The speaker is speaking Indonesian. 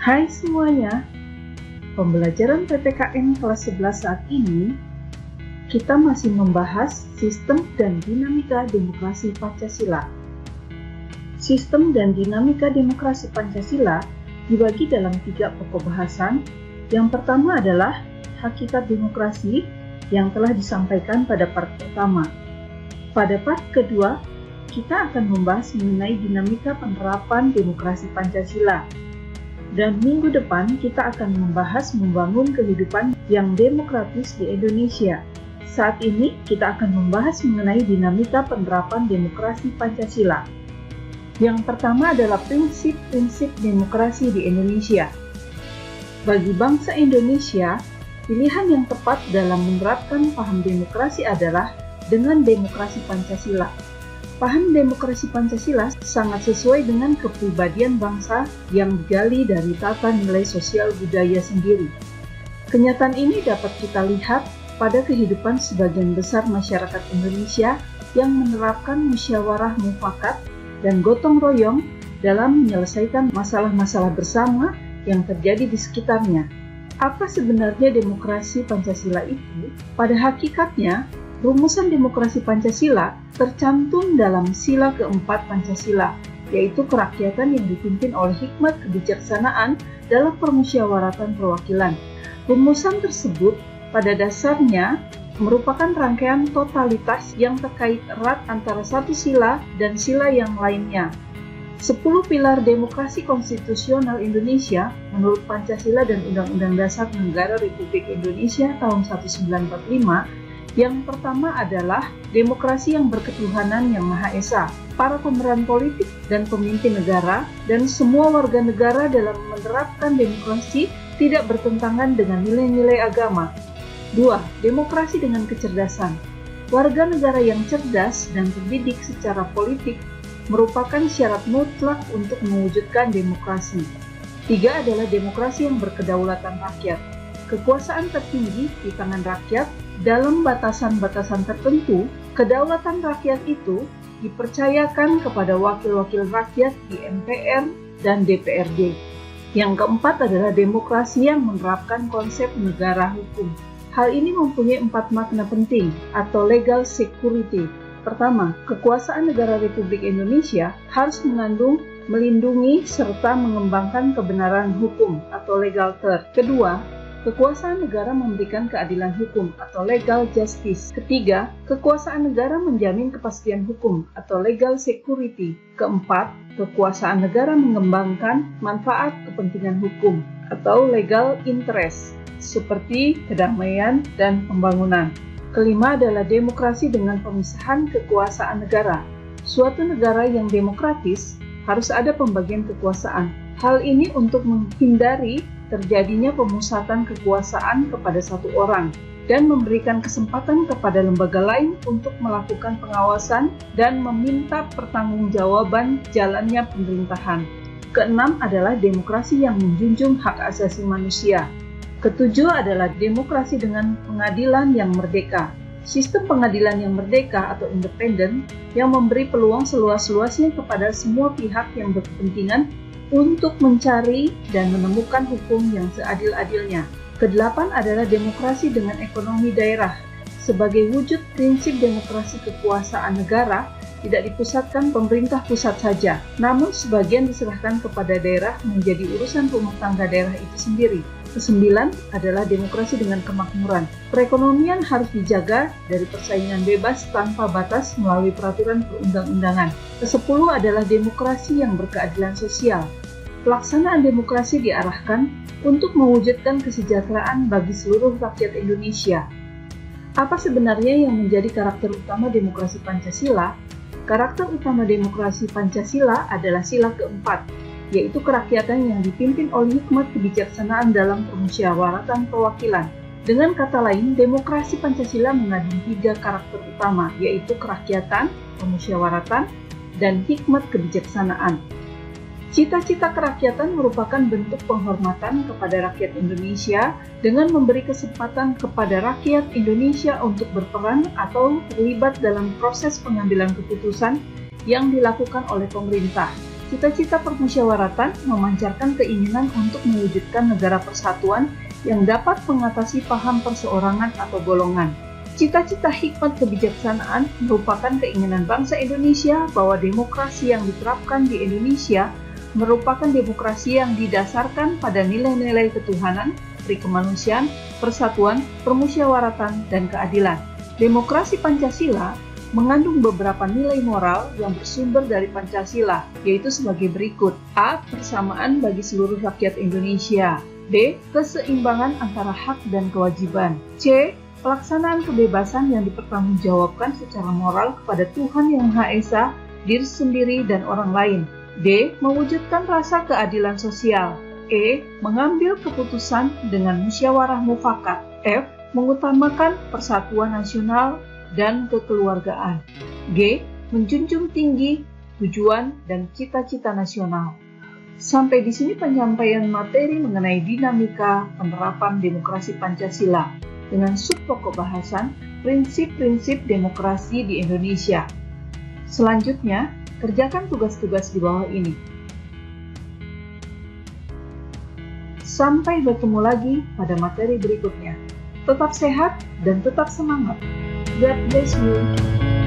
Hai semuanya, pembelajaran PPKN kelas 11 saat ini kita masih membahas sistem dan dinamika demokrasi Pancasila. Sistem dan dinamika demokrasi Pancasila dibagi dalam 3 pokok bahasan. Yang pertama adalah hakikat demokrasi yang telah disampaikan pada part pertama. Pada part kedua, kita akan membahas mengenai dinamika penerapan demokrasi Pancasila. Dan minggu depan kita akan membahas membangun kehidupan yang demokratis di Indonesia. Saat ini kita akan membahas mengenai dinamika penerapan demokrasi Pancasila. Yang pertama adalah prinsip-prinsip demokrasi di Indonesia. Bagi bangsa Indonesia, pilihan yang tepat dalam menerapkan paham demokrasi adalah dengan demokrasi Pancasila. Paham demokrasi Pancasila sangat sesuai dengan kepribadian bangsa yang digali dari tata nilai sosial budaya sendiri. Kenyataan ini dapat kita lihat pada kehidupan sebagian besar masyarakat Indonesia yang menerapkan musyawarah mufakat dan gotong royong dalam menyelesaikan masalah-masalah bersama yang terjadi di sekitarnya. Apa sebenarnya demokrasi Pancasila itu? Pada hakikatnya, rumusan demokrasi Pancasila tercantum dalam sila keempat Pancasila, yaitu kerakyatan yang dipimpin oleh hikmat kebijaksanaan dalam permusyawaratan perwakilan. Rumusan tersebut pada dasarnya merupakan rangkaian totalitas yang terkait erat antara satu sila dan sila yang lainnya. 10 pilar demokrasi konstitusional Indonesia menurut Pancasila dan Undang-Undang Dasar Negara Republik Indonesia tahun 1945. Yang pertama adalah demokrasi yang berketuhanan yang Maha Esa. Para pemeran politik dan pemimpin negara dan semua warga negara dalam menerapkan demokrasi tidak bertentangan dengan nilai-nilai agama. 2. Demokrasi dengan kecerdasan. Warga negara yang cerdas dan terdidik secara politik merupakan syarat mutlak untuk mewujudkan demokrasi. 3 adalah demokrasi yang berkedaulatan rakyat. Kekuasaan tertinggi di tangan rakyat. Dalam batasan-batasan tertentu, kedaulatan rakyat itu dipercayakan kepada wakil-wakil rakyat di MPR dan DPRD. Yang keempat adalah demokrasi yang menerapkan konsep negara hukum. Hal ini mempunyai 4 makna penting atau legal security. Pertama, kekuasaan negara Republik Indonesia harus mengandung, melindungi, serta mengembangkan kebenaran hukum atau legal third. Kedua, kekuasaan negara memberikan keadilan hukum atau legal justice. Ketiga, kekuasaan negara menjamin kepastian hukum atau legal security. Keempat, kekuasaan negara mengembangkan manfaat kepentingan hukum atau legal interest, seperti kedamaian dan pembangunan. Kelima adalah demokrasi dengan pemisahan kekuasaan negara. Suatu negara yang demokratis harus ada pembagian kekuasaan. Hal ini untuk menghindari terjadinya pemusatan kekuasaan kepada satu orang dan memberikan kesempatan kepada lembaga lain untuk melakukan pengawasan dan meminta pertanggungjawaban jalannya pemerintahan. Keenam adalah demokrasi yang menjunjung hak asasi manusia. Ketujuh adalah demokrasi dengan pengadilan yang merdeka. Sistem pengadilan yang merdeka atau independen yang memberi peluang seluas-luasnya kepada semua pihak yang berkepentingan untuk mencari dan menemukan hukum yang seadil-adilnya. Kedelapan adalah demokrasi dengan ekonomi daerah. Sebagai wujud prinsip demokrasi kekuasaan negara, tidak dipusatkan pemerintah pusat saja, namun sebagian diserahkan kepada daerah menjadi urusan rumah tangga daerah itu sendiri. Kesembilan adalah demokrasi dengan kemakmuran. Perekonomian harus dijaga dari persaingan bebas tanpa batas melalui peraturan perundang-undangan. Kesepuluh adalah demokrasi yang berkeadilan sosial. Pelaksanaan demokrasi diarahkan untuk mewujudkan kesejahteraan bagi seluruh rakyat Indonesia. Apa sebenarnya yang menjadi karakter utama demokrasi Pancasila? Karakter utama demokrasi Pancasila adalah sila keempat, yaitu kerakyatan yang dipimpin oleh hikmat kebijaksanaan dalam permusyawaratan perwakilan. Dengan kata lain, demokrasi Pancasila mengandung 3 karakter utama, yaitu kerakyatan, permusyawaratan, dan hikmat kebijaksanaan. Cita-cita kerakyatan merupakan bentuk penghormatan kepada rakyat Indonesia dengan memberi kesempatan kepada rakyat Indonesia untuk berperan atau terlibat dalam proses pengambilan keputusan yang dilakukan oleh pemerintah. Cita-cita permusyawaratan memancarkan keinginan untuk mewujudkan negara persatuan yang dapat mengatasi paham perseorangan atau golongan. Cita-cita hikmat kebijaksanaan merupakan keinginan bangsa Indonesia bahwa demokrasi yang diterapkan di Indonesia merupakan demokrasi yang didasarkan pada nilai-nilai ketuhanan, kemanusiaan, persatuan, permusyawaratan, dan keadilan. Demokrasi Pancasila mengandung beberapa nilai moral yang bersumber dari Pancasila, yaitu sebagai berikut. A. Persamaan bagi seluruh rakyat Indonesia. B. Keseimbangan antara hak dan kewajiban. C. Pelaksanaan kebebasan yang dipertanggungjawabkan secara moral kepada Tuhan Yang Maha Esa, diri sendiri, dan orang lain. D. Mewujudkan rasa keadilan sosial. E. Mengambil keputusan dengan musyawarah mufakat. F. Mengutamakan persatuan nasional dan kekeluargaan. G. Menjunjung tinggi tujuan dan cita-cita nasional. Sampai di sini penyampaian materi mengenai dinamika penerapan demokrasi Pancasila dengan subpokok bahasan prinsip-prinsip demokrasi di Indonesia. Selanjutnya, kerjakan tugas-tugas di bawah ini. Sampai bertemu lagi pada materi berikutnya. Tetap sehat dan tetap semangat. God bless you.